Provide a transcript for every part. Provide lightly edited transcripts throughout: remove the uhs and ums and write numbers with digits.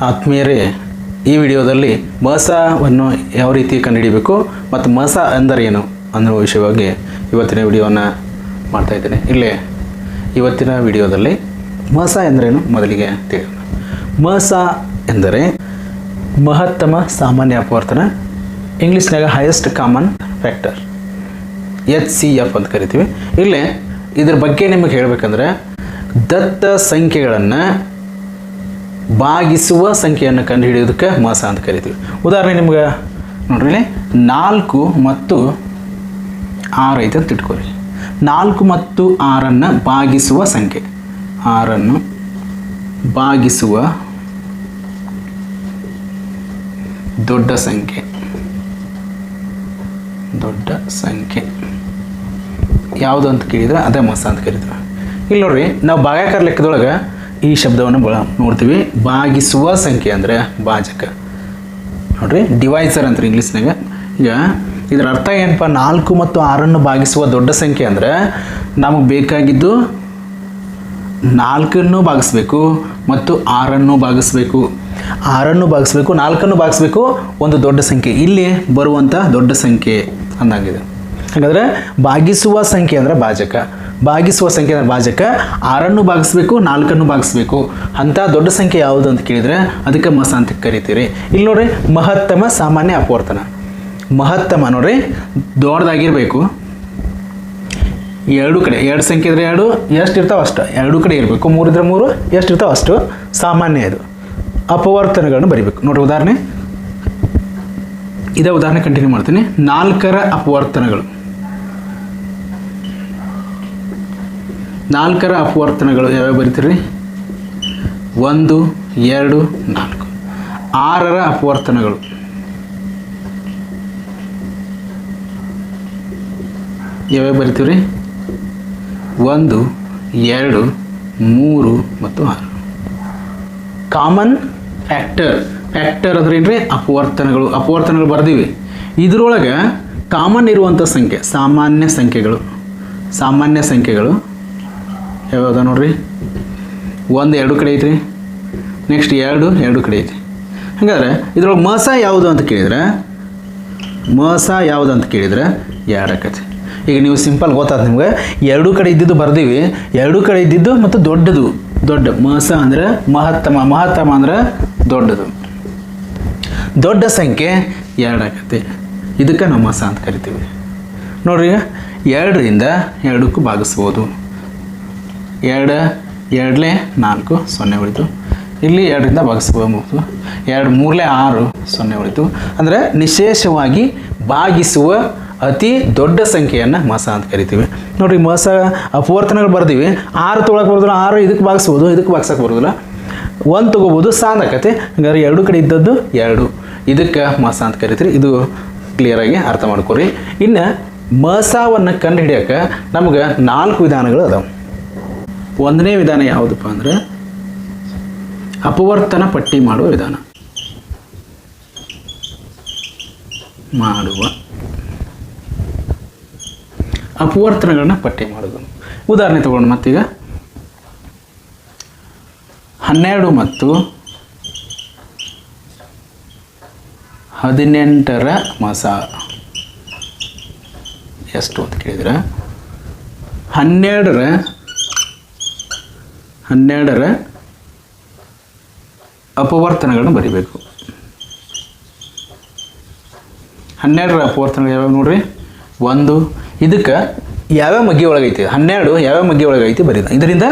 ಆತ್ಮೀಯರೇ, ಈ ವಿಡಿಯೋದಲ್ಲಿ ಮೋಸವನ್ನು ಯಾವ ರೀತಿ ಕಂಡುಹಿಡಿಯಬೇಕು ಮತ್ತು ಮೋಸ ಎಂದರೇನು ಅನ್ನೋ ವಿಷಯವಾಗಿ ಇವತ್ತಿನ ವಿಡಿಯೋವನ್ನು ಮಾಡ್ತಾಯಿದ್ದೇನೆ. ಇಲ್ಲೇ ಇವತ್ತಿನ ವಿಡಿಯೋದಲ್ಲಿ ಮೋಸ ಎಂದರೇನು ಮೊದಲಿಗೆ ತಿಳಿಯೋಣ. ಮೋಸ ಎಂದರೆ ಮಹತ್ತಮ ಸಾಮಾನ್ಯ ಅಪವರ್ತನ, ಇಂಗ್ಲೀಷ್ನಾಗ ಹೈಯೆಸ್ಟ್ ಕಾಮನ್ ಫ್ಯಾಕ್ಟರ್, HCF ಅಂತ ಕರಿತೀವಿ. ಇಲ್ಲೇ ಇದ್ರ ಬಗ್ಗೆ ನಿಮಗೆ ಹೇಳಬೇಕಂದ್ರೆ ದತ್ತ ಸಂಖ್ಯೆಗಳನ್ನು ಭಾಗಿಸುವ ಸಂಖ್ಯೆಯನ್ನು ಕಂಡುಹಿಡಿಯೋದಕ್ಕೆ ಮೋಸ ಅಂತ ಕರಿತೀವಿ. ಉದಾಹರಣೆ ನಿಮ್ಗೆ ನೋಡ್ರಿ, 4 ಮತ್ತು 6 ಐತೆ ಅಂತ ಇಟ್ಕೊರಿ. 4 ಮತ್ತು 6 ಭಾಗಿಸುವ ಸಂಖ್ಯೆ, 6 ಭಾಗಿಸುವ ದೊಡ್ಡ ಸಂಖ್ಯೆ ಯಾವುದು ಅಂತ ಕೇಳಿದ್ರೆ ಅದೇ ಮೋಸ ಅಂತ ಕರಿತೀವಿ. ಇಲ್ಲಿ ನೋಡ್ರಿ, ನಾವು ಭಾಗಾಕಾರ ಲೆಕ್ಕದೊಳಗೆ ಈ ಶಬ್ದವನ್ನು ನೋಡ್ತೀವಿ. ಭಾಗಿಸುವ ಸಂಖ್ಯೆ ಅಂದರೆ ಭಾಜಕ, ನೋಡ್ರಿ ಡಿವೈಸರ್ ಅಂತಾರೆ ಇಂಗ್ಲೀಷ್ನಾಗ. ಈಗ ಇದರ ಅರ್ಥ ಏನಪ್ಪ, 4 ಮತ್ತು 6 ಭಾಗಿಸುವ ದೊಡ್ಡ ಸಂಖ್ಯೆ ಅಂದರೆ ನಮಗೆ ಬೇಕಾಗಿದ್ದು 4 ಭಾಗಿಸ್ಬೇಕು ಮತ್ತು 6 ಭಾಗಿಸ್ಬೇಕು, 6 ಭಾಗಿಸ್ಬೇಕು, 4 ಭಾಗಿಸ್ಬೇಕು, ಒಂದು ದೊಡ್ಡ ಸಂಖ್ಯೆ ಇಲ್ಲಿ ಬರುವಂಥ ದೊಡ್ಡ ಸಂಖ್ಯೆ ಅಂದಾಗಿದೆ. ಹಾಗಾದರೆ ಭಾಗಿಸುವ ಸಂಖ್ಯೆ ಅಂದರೆ ಭಾಜಕ, ಭಾಗಿಸುವ ಸಂಖ್ಯೆ ಅಂದರೆ ಭಾಜಕ, 6 ಭಾಗಿಸ್ಬೇಕು, 4 ಭಾಗಿಸ್ಬೇಕು. ಅಂಥ ದೊಡ್ಡ ಸಂಖ್ಯೆ ಯಾವುದು ಅಂತ ಕೇಳಿದರೆ ಅದಕ್ಕೆ ಮೋಸ ಅಂತ ಕರಿತೀರಿ. ಇಲ್ಲಿ ನೋಡ್ರಿ, ಮಹತ್ತಮ ಸಾಮಾನ್ಯ ಅಪವರ್ತನ. ಮಹತ್ತಮ ನೋಡ್ರಿ, ದೊಡ್ಡದಾಗಿರಬೇಕು, ಎರಡು ಕಡೆ, 2 ಸಂಖ್ಯೆ ಇದ್ರೆ 2 ಎಷ್ಟು ಇರ್ತಾವೆ ಅಷ್ಟು, 2 ಕಡೆ ಇರಬೇಕು. 3 ಇದ್ರೆ 3 ಎಷ್ಟು ಇರ್ತಾವೆ ಅಷ್ಟು ಸಾಮಾನ್ಯ. ಇದು ಅಪವರ್ತನಗಳನ್ನು ಬರಿಬೇಕು. ನೋಡ್ರಿ, ಉದಾಹರಣೆ ಇದೇ ಉದಾಹರಣೆ ಕಂಟಿನ್ಯೂ ಮಾಡ್ತೀನಿ. 4ರ ಅಪವರ್ತನಗಳು, 4ರ ಅಪವರ್ತನಗಳು ಯಾವ್ಯಾವ ಬರಿತೀರಿ? 1, 2, 4. 6ರ ಅಪವರ್ತನಗಳು, 1, 2, 3 ಮತ್ತು 6. ಕಾಮನ್ ಫ್ಯಾಕ್ಟರ್ ಅಂದ್ರೆ ಏನ್ರಿ? ಅಪವರ್ತನಗಳು ಬರ್ದೀವಿ. ಇದರೊಳಗೆ ಕಾಮನ್ ಇರುವಂಥ ಸಂಖ್ಯೆ ಸಾಮಾನ್ಯ ಸಂಖ್ಯೆಗಳು ಯಾವ್ಯಾವ ನೋಡ್ರಿ? 1 2 ಕಡೆ ಐತ್ರಿ, ನೆಕ್ಸ್ಟ್ 2 ಕಡೆ ಐತಿ. ಹಾಗಾದ್ರೆ ಇದ್ರೊಳಗೆ ಮೋಸ ಯಾವುದು ಅಂತ ಕೇಳಿದ್ರೆ 2 ಆಕತಿ. ಈಗ ನೀವು ಸಿಂಪಲ್ ಗೊತ್ತಾಯ್ತು ನಿಮ್ಗೆ, 2 ಕಡೆ ಇದ್ದಿದ್ದು ಬರ್ದೀವಿ, 2 ಕಡೆ ಇದ್ದಿದ್ದು ಮತ್ತು ದೊಡ್ಡ ಮೋಸ ಅಂದರೆ ಮಹತ್ತಮ ಅಂದರೆ ದೊಡ್ಡದು, ದೊಡ್ಡ ಸಂಖ್ಯೆ 2 ಆಕತಿ. ಇದಕ್ಕೆ ನಾವು ಮೋಸ ಅಂತ ಕರಿತೀವಿ. ನೋಡ್ರಿ, 2ರಿಂದ 2ಕ್ಕೂ ಭಾಗಿಸ್ಬೋದು. 2 2 4 0 ಉಳಿತು. ಇಲ್ಲಿ 2ರಿಂದ ಭಾಗಿಸ್ಬೋದು. 2 3 6 0 ಉಳಿತು. ಅಂದರೆ ನಿಶೇಷವಾಗಿ ಭಾಗಿಸುವ ಅತಿ ದೊಡ್ಡ ಸಂಖ್ಯೆಯನ್ನು ಮೋಸ ಅಂತ ಕರಿತೀವಿ. ನೋಡಿರಿ, ಮೋಸ ಅಪವರ್ತನಗಳು ಬರ್ದೀವಿ. 6 ತೊಗೊಳಕ್ಕೆ ಬರೋದಿಲ್ಲ, 6 ಇದಕ್ಕೆ ಭಾಗಿಸ್ಬೋದು, ಇದಕ್ಕೆ ಭಾಗಿಸೋಕೆ ಬರೋದಿಲ್ಲ. 1 ತೊಗೋಬೋದು, ಸಾಂದಕತೆ. ಹಾಗಾದ್ರೆ 2 ಕಡೆ ಇದ್ದದ್ದು 2, ಇದಕ್ಕೆ ಮೋಸ ಅಂತ ಕರಿತೀರಿ. ಇದು ಕ್ಲಿಯರಾಗಿ ಅರ್ಥ ಮಾಡ್ಕೊರಿ. ಇನ್ನು ಮೋಸವನ್ನು ಕಂಡು ಹಿಡಿಯೋಕೆ ನಮ್ಗೆ 4 ವಿಧಾನಗಳು ಅದಾವೆ. 1ನೇ ವಿಧಾನ ಯಾವುದಪ್ಪ ಅಂದರೆ ಅಪವರ್ತನ ಪಟ್ಟಿ ಮಾಡುವ ವಿಧಾನ. ಅಪವರ್ತನಗಳನ್ನ ಪಟ್ಟಿ ಮಾಡೋದು. ಉದಾಹರಣೆ ತಗೊಂಡು ಮತ್ತೀಗ 12 ಮತ್ತು 18ರ ಮೋಸ ಎಷ್ಟು ಅಂತ ಕೇಳಿದ್ರೆ 12ರ ಅಪವರ್ತನಗಳನ್ನು ಬರಿಬೇಕು. 12ರ ಅಪವರ್ತನಗಳು ಯಾವ್ಯಾವ ನೋಡ್ರಿ? 1 ಇದಕ್ಕೆ ಯಾವ್ಯಾವ ಮಗ್ಗಿ ಒಳಗೈತಿ, 12 ಯಾವ್ಯಾವ ಮಗ್ಗಿ ಒಳಗೈತಿ ಬರೀದ. ಇದರಿಂದ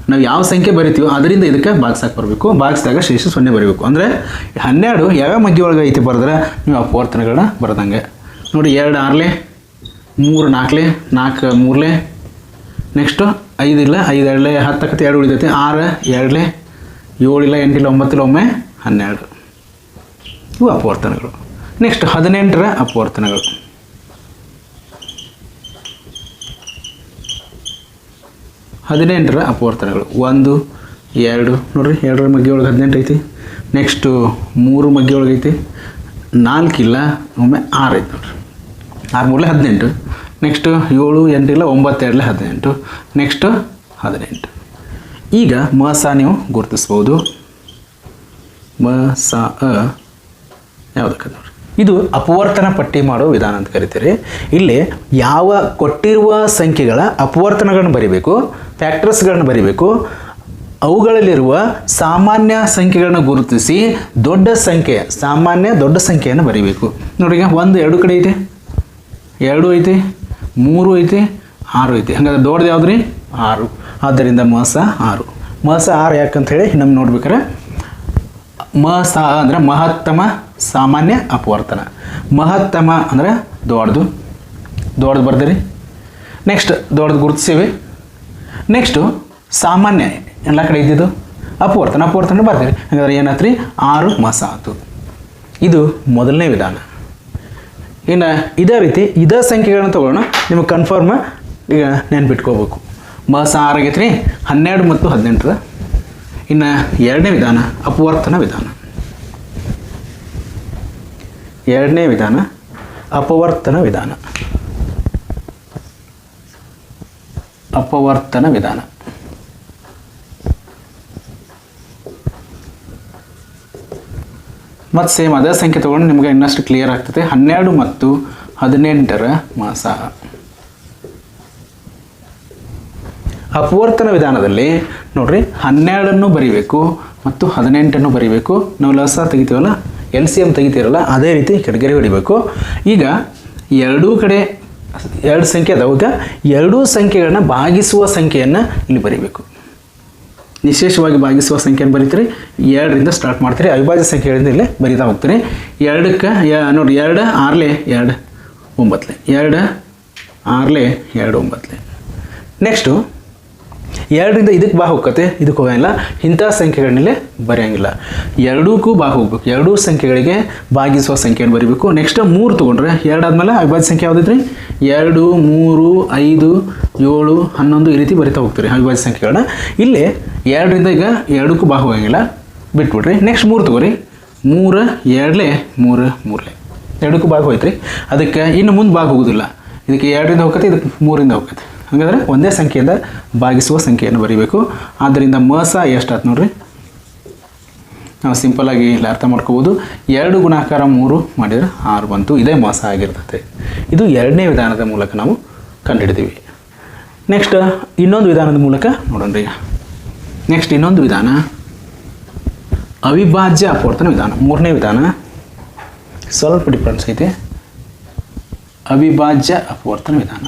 ನಾವು ಯಾವ ಸಂಖ್ಯೆ ಬರಿತೀವೋ ಅದರಿಂದ ಇದಕ್ಕೆ ಭಾಗಿಸಕ್ಕೆ ಬರಬೇಕು. ಭಾಗಿಸಿದಾಗ ಶೇಷ 0 ಬರೀಬೇಕು. ಅಂದರೆ 12 ಯಾವ್ಯಾವ ಮಗ್ಗಿ ಒಳಗೈತಿ ಬರೆದ್ರೆ ನೀವು ಅಪವರ್ತನಗಳನ್ನ ಬರೆದಂಗೆ. ನೋಡಿ, 2 6 3 4 4 3 ನೆಕ್ಸ್ಟು 5 ಇಲ್ಲ, 5 2 10 ಆಕತಿ, 2 ಉಳಿದೈತಿ. 6 2 7 ಇಲ್ಲ, 8 ಇಲ್ಲ, 9 ಇಲ್ಲ, ಒಮ್ಮೆ 12. ಇವು ಅಪವರ್ತನಗಳು. ನೆಕ್ಸ್ಟ್ 18ರ ಅಪವರ್ತನಗಳು. 18ರ ಅಪವರ್ತನಗಳು 1 2 ನೋಡ್ರಿ, 2ರ ಮಗ್ಗಿ ಒಳಗೆ 18 ಐತಿ. ನೆಕ್ಸ್ಟು 3 ಮಗ್ಗಿ ಒಳಗೆ ಐತಿ. 4 ಇಲ್ಲ, ಒಮ್ಮೆ 6 ಐತಿ ನೋಡ್ರಿ. 6 3 18. ನೆಕ್ಸ್ಟು 7 8 ಇಲ್ಲ, 9 2 18. ನೆಕ್ಸ್ಟು 18. ಈಗ ಮೋಸ ನೀವು ಗುರುತಿಸ್ಬೋದು. ಮ ಸ ಅ ಯಾವುದಕ್ಕೆ ನೋಡಿ. ಇದು ಅಪವರ್ತನ ಪಟ್ಟಿ ಮಾಡೋ ವಿಧಾನ ಅಂತ ಕರಿತೀರಿ. ಇಲ್ಲಿ ಯಾವ ಕೊಟ್ಟಿರುವ ಸಂಖ್ಯೆಗಳ ಅಪವರ್ತನಗಳನ್ನು ಬರಿಬೇಕು, ಫ್ಯಾಕ್ಟರ್ಸ್ಗಳನ್ನ ಬರಿಬೇಕು, ಅವುಗಳಲ್ಲಿರುವ ಸಾಮಾನ್ಯ ಸಂಖ್ಯೆಗಳನ್ನ ಗುರುತಿಸಿ ದೊಡ್ಡ ಸಂಖ್ಯೆ, ಸಾಮಾನ್ಯ ದೊಡ್ಡ ಸಂಖ್ಯೆಯನ್ನು ಬರಿಬೇಕು. ನೋಡಿ, ಈಗ 1 2 ಕಡೆ ಐತೆ, 2 ಐತೆ, 3 ಐತೆ, 6 ಐತೆ. ಹಾಗಾದ್ರೆ ದೊಡ್ಡದು ಯಾವ್ದು ರೀ? 6. ಆದ್ದರಿಂದ ಮ ಸ 6. ಮ ಸ 6 ಯಾಕಂತ ಹೇಳಿ ನಮ್ಗೆ ನೋಡ್ಬೇಕಾರೆ ಮ ಸ ಅಂದರೆ ಮಹತ್ತಮ ಸಾಮಾನ್ಯ ಅಪವರ್ತನ. ಮಹತ್ತಮ ಅಂದರೆ ದೊಡ್ಡದು ಬರ್ದಿರಿ. ನೆಕ್ಸ್ಟ್ ದೊಡ್ಡದು ಗುರುತಿಸೀವಿ. ನೆಕ್ಸ್ಟು ಸಾಮಾನ್ಯ ಎಲ್ಲ ಕಡೆ ಇದ್ದಿದ್ದು ಅಪವರ್ತನ ಬರ್ದಿರಿ. ಹಾಗಾದ್ರೆ ಏನಾಯ್ತು ರೀ? 6 ಮ ಸ ಆಯ್ತು. ಇದು ಮೊದಲನೇ ವಿಧಾನ. ಇನ್ನು ಇದೇ ರೀತಿ ಇದೇ ಸಂಖ್ಯೆಗಳನ್ನ ತೊಗೊಳ್ಳೋಣ. ನಿಮಗೆ ಕನ್ಫರ್ಮ್ ಈಗ ನೆನ್ಪಿಟ್ಕೋಬೇಕು. ಮ ಸ 6 ಆಗೈತೆ ರೀ, 12 ಮತ್ತು 18. ಇನ್ನು ಎರಡನೇ ವಿಧಾನ ಅಪವರ್ತನ ವಿಧಾನ. ಎರಡನೇ ವಿಧಾನ ಅಪವರ್ತನ ವಿಧಾನ. ಅಪವರ್ತನ ವಿಧಾನ ಮತ್ತು ಸೇಮ್ ಅದೇ ಸಂಖ್ಯೆ ತೊಗೊಂಡು ನಿಮಗೆ ಇನ್ನಷ್ಟು ಕ್ಲಿಯರ್ ಆಗ್ತದೆ. 12 ಮತ್ತು 18ರ ಮಾಸ. ಅಪವರ್ತನ ವಿಧಾನದಲ್ಲಿ ನೋಡ್ರಿ 12 ಬರಿಬೇಕು ಮತ್ತು 18 ಬರಿಬೇಕು. ನಾವು ಲಸ ತೆಗಿತೀವಲ್ಲ, LCM ತೆಗಿತೀರಲ್ಲ, ಅದೇ ರೀತಿ ಕೆಟಗರಿ ಹೊಡಿಬೇಕು. ಈಗ ಎರಡೂ ಕಡೆ 2 ಸಂಖ್ಯೆ ಅದಾವಾಗ ಎರಡೂ ಸಂಖ್ಯೆಗಳನ್ನ ಭಾಗಿಸುವ ಸಂಖ್ಯೆಯನ್ನು ಇಲ್ಲಿ ಬರಿಬೇಕು. ವಿಶೇಷವಾಗಿ ಭಾಗಿಸುವ ಸಂಖ್ಯೆಯನ್ನು ಬರೀತೀರಿ. 2ರಿಂದ ಸ್ಟಾರ್ಟ್ ಮಾಡ್ತೀರಿ. ಅವಿಭಾಜ್ಯ ಸಂಖ್ಯೆಗಳಿಂದ ಇಲ್ಲೇ ಬರೀತಾ ಹೋಗ್ತೀರಿ. 2ಕ್ಕೆ ನೋಡಿ, 2 6 2 9 2 6 2 9. ನೆಕ್ಸ್ಟು 2ರಿಂದ ಇದಕ್ಕೆ ಬಾ ಹೋಗತ್ತೆ, ಇದಕ್ಕೆ ಹೋಗಂಗಿಲ್ಲ. ಇಂಥ ಸಂಖ್ಯೆಗಳನ್ನೆಲ್ಲೇ ಬರೆಯೋಂಗಿಲ್ಲ. ಎರಡಕ್ಕೂ ಬಾ ಹೋಗ್ಬೇಕು. ಎರಡೂ ಸಂಖ್ಯೆಗಳಿಗೆ ಭಾಗಿಸುವ ಸಂಖ್ಯೆಯನ್ನು ಬರೀಬೇಕು. ನೆಕ್ಸ್ಟ್ 3 ತೊಗೊಂಡ್ರೆ 2 ಆದಮೇಲೆ ಅವಿಭಾಜ್ಯ ಸಂಖ್ಯೆ ಯಾವುದೈತ್ರಿ? 2 3 5 7 11 ಈ ರೀತಿ ಬರಿತಾ ಹೋಗ್ತೀರಿ ಅವಿಭಾಜ್ಯ ಸಂಖ್ಯೆಗಳನ್ನ. ಇಲ್ಲಿ 2ರಿಂದ ಈಗ 2ಕ್ಕೂ ಬಾ ಹೋಗಂಗಿಲ್ಲ, ಬಿಟ್ಬಿಡ್ರಿ. ನೆಕ್ಸ್ಟ್ 3 ತೊಗೋರಿ. 3 2 3 3 2ಕ್ಕೂ ಭಾಗ ಹೋಯ್ತು ರೀ. ಅದಕ್ಕೆ ಇನ್ನು ಮುಂದೆ ಭಾಗ ಹೋಗೋದಿಲ್ಲ. ಇದಕ್ಕೆ 2ರಿಂದ ಹೋಗತ್ತೆ, ಇದಕ್ಕೆ 3ರಿಂದ ಹೋಗತ್ತೆ. ಹಾಗಾದ್ರೆ ಒಂದೇ ಸಂಖ್ಯೆಯಿಂದ ಭಾಗಿಸುವ ಸಂಖ್ಯೆಯನ್ನು ಬರೀಬೇಕು. ಆದ್ದರಿಂದ ಮ ಸ ಎಷ್ಟಾಯ್ತು ನೋಡ್ರಿ. ನಾವು ಸಿಂಪಲ್ಲಾಗಿ ಇಲ್ಲಿ ಅರ್ಥ ಮಾಡ್ಕೋಬೋದು. 2 ಗುಣಾಕಾರ 3 ಮಾಡಿದರೆ 6 ಬಂತು. ಇದೇ ಮ ಸ ಆಗಿರ್ತದೆ. ಇದು ಎರಡನೇ ವಿಧಾನದ ಮೂಲಕ ನಾವು ಕಂಡುಹಿಡಿದೀವಿ. ನೆಕ್ಸ್ಟ್ ಇನ್ನೊಂದು ವಿಧಾನದ ಮೂಲಕ ನೋಡೋಣ ಈಗ. ನೆಕ್ಸ್ಟ್ ಇನ್ನೊಂದು ವಿಧಾನ ಅವಿಭಾಜ್ಯ ಅಪವರ್ತನ ವಿಧಾನ. ಮೂರನೇ ವಿಧಾನ ಸ್ವಲ್ಪ ಡಿಫ್ರೆನ್ಸ್ ಐತೆ. ಅವಿಭಾಜ್ಯ ಅಪವರ್ತನ ವಿಧಾನ.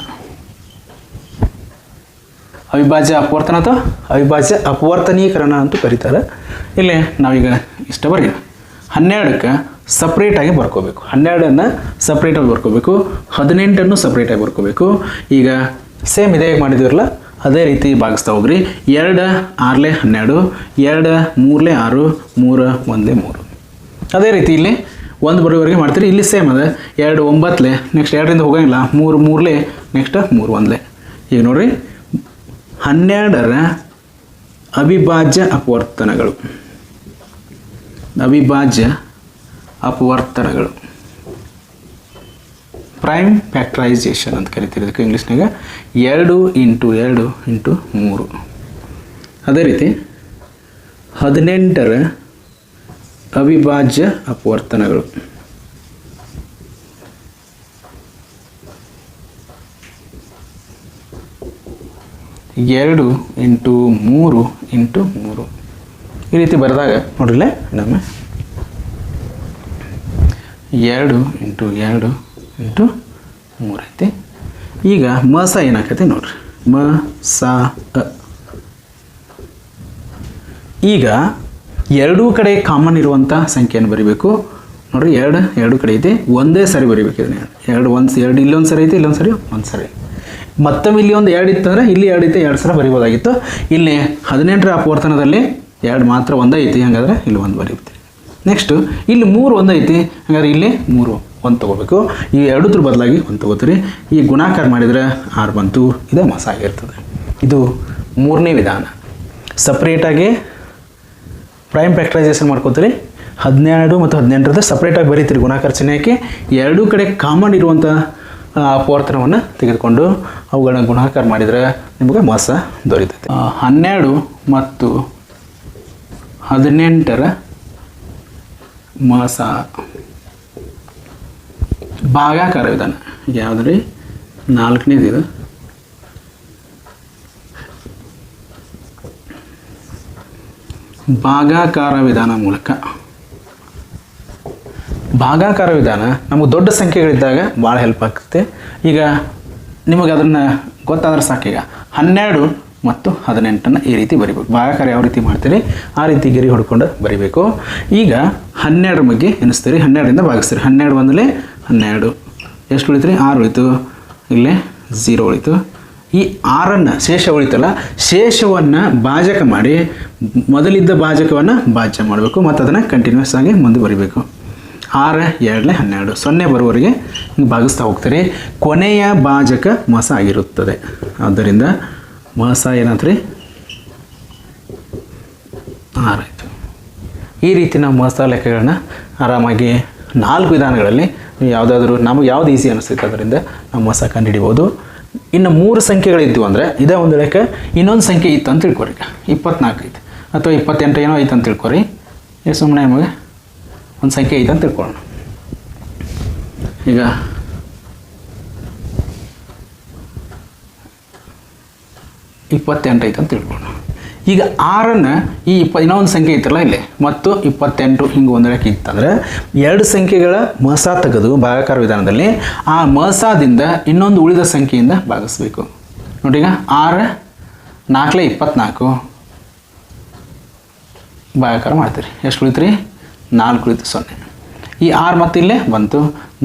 ಅವಿಭಾಜ್ಯ ಅಪವರ್ತನ ಅಥವಾ ಅವಿಭಾಜ್ಯ ಅಪವರ್ತನೀಕರಣ ಅಂತೂ ಕರೀತಾರೆ. ಇಲ್ಲಿ ನಾವೀಗ ಇಷ್ಟ ಬರೀ 12ಕ್ಕೆ ಸಪ್ರೇಟಾಗಿ ಬರ್ಕೋಬೇಕು. 12ಅನ್ನು ಸಪ್ರೇಟಾಗಿ ಬರ್ಕೋಬೇಕು. 18ಅನ್ನು ಸಪ್ರೇಟಾಗಿ ಬರ್ಕೋಬೇಕು. ಈಗ ಸೇಮ್ ಇದೇ ಮಾಡಿದಿರಲ್ಲ, ಅದೇ ರೀತಿ ಭಾಗಿಸ್ತಾ ಹೋಗ್ರಿ. 2 6 12 2 3 6 3 1 3. ಅದೇ ರೀತಿ ಇಲ್ಲಿ 1 ಬರೋವರೆಗೆ ಮಾಡ್ತೀರಿ. ಇಲ್ಲಿ ಸೇಮ್ ಅದ. 2 9 ನೆಕ್ಸ್ಟ್ 2ರಿಂದ ಹೋಗಂಗಿಲ್ಲ. 3 3 ನೆಕ್ಸ್ಟ್ 3 1. ಈಗ ನೋಡ್ರಿ 12ರ ಅವಿಭಾಜ್ಯ ಅಪವರ್ತನಗಳು. ಅವಿಭಾಜ್ಯ ಅಪವರ್ತನಗಳು ಪ್ರೈಮ್ ಫ್ಯಾಕ್ಟರೈಸೇಷನ್ ಅಂತ ಕರಿತೀರಿ ಇದಕ್ಕೆ ಇಂಗ್ಲೀಷ್ನಾಗ. 2 × 2 × 3. ಅದೇ ರೀತಿ 18ರ ಅವಿಭಾಜ್ಯ ಅಪವರ್ತನಗಳು. 2 × 3 × 3 ಈ ರೀತಿ ಬರೆದಾಗ ನೋಡ್ರಿಲ್ಲ ನಮ್ಮ 2 × 2 × 3 ಐತಿ. ಈಗ ಮ ಸ ಏನಾಕೈತಿ ನೋಡ್ರಿ. ಮ ಸ ಅ. ಈಗ ಎರಡೂ ಕಡೆ ಕಾಮನ್ ಇರುವಂಥ ಸಂಖ್ಯೆಯನ್ನು ಬರಿಬೇಕು. ನೋಡ್ರಿ 2 ಕಡೆ ಐತಿ. ಒಂದೇ ಸರಿ ಬರಿಬೇಕು. ಇದನ್ನ 2 ಇಲ್ಲೊಂದು ಸರಿ ಐತಿ, ಇಲ್ಲೊಂದು ಸರಿ ಒಂದು ಸರಿ. ಮತ್ತೊಮ್ಮೆ ಇಲ್ಲಿ ಒಂದು 2 ಇತ್ತಂದ್ರೆ ಇಲ್ಲಿ 2 ಐತೆ, 2 ಸಲ ಬರಿಬೋದಾಗಿತ್ತು. ಇಲ್ಲಿ 18ರ ಅಪವರ್ತನದಲ್ಲಿ 2 ಮಾತ್ರ ಒಂದೇ ಐತಿ. ಹಾಗಾದ್ರೆ ಇಲ್ಲಿ 1 ಬರೀತೀರಿ. ನೆಕ್ಸ್ಟು ಇಲ್ಲಿ 3 ಒಂದೇ ಐತಿ. ಹಾಗಾದ್ರೆ ಇಲ್ಲಿ 3 1 ತೊಗೋಬೇಕು. ಈ 2ರ ಬದಲಾಗಿ 1 ತೊಗೋತೀರಿ. ಈ ಗುಣಾಕಾರ ಮಾಡಿದರೆ 6 ಬಂತು. ಇದೇ ಮ ಸ ಆಗಿರ್ತದೆ. ಇದು ಮೂರನೇ ವಿಧಾನ. ಸಪ್ರೇಟಾಗಿ ಪ್ರೈಮ್ ಫ್ಯಾಕ್ಟರೈಸೇಷನ್ ಮಾಡ್ಕೋತೀರಿ. 12 ಮತ್ತು 18ರದ ಸಪ್ರೇಟಾಗಿ ಬರೀತೀರಿ ಗುಣಾಕಾರ ಚಿಹ್ನೆ ಹಾಕಿ. ಎರಡೂ ಕಡೆ ಕಾಮನ್ ಇರುವಂಥ ಅಪವರ್ತನವನ್ನು ತೆಗೆದುಕೊಂಡು ಅವುಗಳನ್ನ ಗುಣಾಕಾರ ಮಾಡಿದರೆ ನಿಮಗೆ ಮ ಸ ದೊರೀತೈತೆ. 12 ಮತ್ತು 18ರ ಮಸ. ಭಾಗಾಕಾರ ವಿಧಾನ ಯಾವುದು ರೀ? 4ನೇದು ಇದು. ಭಾಗಾಕಾರ ವಿಧಾನ ಮೂಲಕ. ಭಾಗಾಕಾರ ವಿಧಾನ ನಮಗೆ ದೊಡ್ಡ ಸಂಖ್ಯೆಗಳಿದ್ದಾಗ ಭಾಳ ಹೆಲ್ಪ್ ಆಗುತ್ತೆ. ಈಗ ನಿಮಗೆ ಅದನ್ನು ಗೊತ್ತಾದ್ರೆ ಸಾಕೀಗ 12 ಮತ್ತು 18 ಈ ರೀತಿ ಬರಿಬೇಕು. ಭಾಗಾಕಾರ ಯಾವ ರೀತಿ ಮಾಡ್ತೀರಿ ಆ ರೀತಿ ಗಿರಿ ಹೊಡ್ಕೊಂಡು ಬರಿಬೇಕು. ಈಗ 12 ಬಗ್ಗೆ ಎನಿಸ್ತೀರಿ, 12ರಿಂದ ಭಾಗಿಸ್ತೀರಿ. 12 ಬಂದಲೇ 12 ಎಷ್ಟು ಉಳಿತು ರೀ? 6 ಉಳಿತು. ಇಲ್ಲೇ 0 ಉಳಿತು. ಈ 6ಅನ್ನು ಶೇಷ ಉಳಿತಲ್ಲ, ಶೇಷವನ್ನು ಭಾಜಕ ಮಾಡಿ ಮೊದಲಿದ್ದ ಭಾಜಕವನ್ನು ಭಾಜ್ಯ ಮಾಡಬೇಕು ಮತ್ತು ಅದನ್ನು ಕಂಟಿನ್ಯೂಸ್ ಆಗಿ ಮುಂದೆ ಬರಿಬೇಕು. 6 2 12 0 ಬರುವವರೆಗೆ ಹಿಂಗೆ ಭಾಗಿಸ್ತಾ ಹೋಗ್ತಾರೆ. ಕೊನೆಯ ಭಾಜಕ ಮಸ ಆಗಿರುತ್ತದೆ. ಆದ್ದರಿಂದ ಮಸ ಏನಾಯ್ತು ರೀ? 6 ಆಯಿತು. ಈ ರೀತಿ ನಾವು ಮಸ ಲೆಕ್ಕಗಳನ್ನ ಆರಾಮಾಗಿ 4 ವಿಧಾನಗಳಲ್ಲಿ ಯಾವುದಾದ್ರೂ ನಮಗೆ ಯಾವ್ದು ಈಸಿ ಅನಿಸ್ತೈತೆ ಅದರಿಂದ ನಾವು ಮಸ ಕಂಡುಹಿಡಿಬೋದು. ಇನ್ನು 3 ಸಂಖ್ಯೆಗಳಿದ್ವು ಅಂದರೆ ಇದೇ ಒಂದು ಲೆಕ್ಕ. ಇನ್ನೊಂದು ಸಂಖ್ಯೆ ಇತ್ತು ಅಂತ ತಿಳ್ಕೊರಿ. 24 ಐತೆ ಅಥವಾ 28 ಏನೋ ಐತೆ ಅಂತ ತಿಳ್ಕೊರಿ. ಸುಮ್ಮನೆ ನಮಗೆ ಒಂದು ಸಂಖ್ಯೆ ಐತೆ ಅಂತ ತಿಳ್ಕೊಳ್ಳೋಣ. ಈಗ 28 ಐತೆ ಅಂತ ತಿಳ್ಕೊಳ್ಳೋಣ. ಈಗ 6ಅನ್ನು ಈ ಇನ್ನೊಂದು ಸಂಖ್ಯೆ ಇತ್ತಲ್ಲ ಇಲ್ಲಿ ಮತ್ತು 28 ಹಿಂಗೆ ಒಂದು ಲೆಕ್ಕ ಇತ್ತಂದರೆ 2 ಸಂಖ್ಯೆಗಳ ಮಸ ತೆಗೆದು ಭಾಗಾಕಾರ ವಿಧಾನದಲ್ಲಿ ಆ ಮಸದಿಂದ ಇನ್ನೊಂದು ಉಳಿದ ಸಂಖ್ಯೆಯಿಂದ ಭಾಗಿಸ್ಬೇಕು. ನೋಡಿ, ಈಗ 6 4 24 ಭಾಗಾಕಾರ ಮಾಡ್ತೀರಿ. ಎಷ್ಟು ಉಳಿತು ರೀ? 4 ಉಳಿತು. 0. ಈ 6 ಮತ್ತು ಇಲ್ಲೇ ಬಂತು.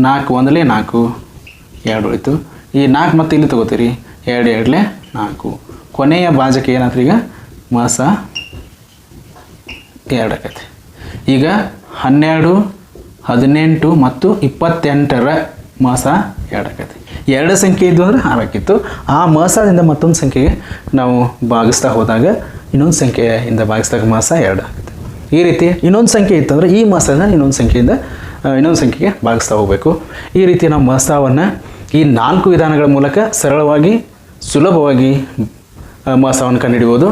4 1 4 2 ಉಳಿತು. ಈ 4 ಮತ್ತು ಇಲ್ಲಿ ತೊಗೋತೀರಿ. 2 2 4. ಕೊನೆಯ ಭಾಜಕ ಏನಾಯ್ತು ಈಗ? ಮಸ 2 ಆಕೈತಿ. ಈಗ 12 18 ಮತ್ತು 28ರ ಮಸ 2 ಆಕೈತಿ. 2 ಸಂಖ್ಯೆ ಇದ್ದು ಅಂದರೆ 6 ಆಕಿತ್ತು. ಆ ಮಸದಿಂದ ಮತ್ತೊಂದು ಸಂಖ್ಯೆಗೆ ನಾವು ಭಾಗಿಸ್ತಾ ಹೋದಾಗ ಇನ್ನೊಂದು ಸಂಖ್ಯೆಯಿಂದ ಭಾಗಿಸಿದಾಗ ಮಸ 2 ಆಗುತ್ತೆ. ಈ ರೀತಿ ಇನ್ನೊಂದು ಸಂಖ್ಯೆ ಇತ್ತಂದರೆ ಈ ಮಸನ ಇನ್ನೊಂದು ಸಂಖ್ಯೆಯಿಂದ ಇನ್ನೊಂದು ಸಂಖ್ಯೆಗೆ ಭಾಗಿಸ್ತಾ ಹೋಗಬೇಕು. ಈ ರೀತಿ ನಾವು ಮಸವನ್ನು ಈ 4 ವಿಧಾನಗಳ ಮೂಲಕ ಸರಳವಾಗಿ ಸುಲಭವಾಗಿ ಮಸವನ್ನು ಕಂಡುಹಿಡಿಬೋದು.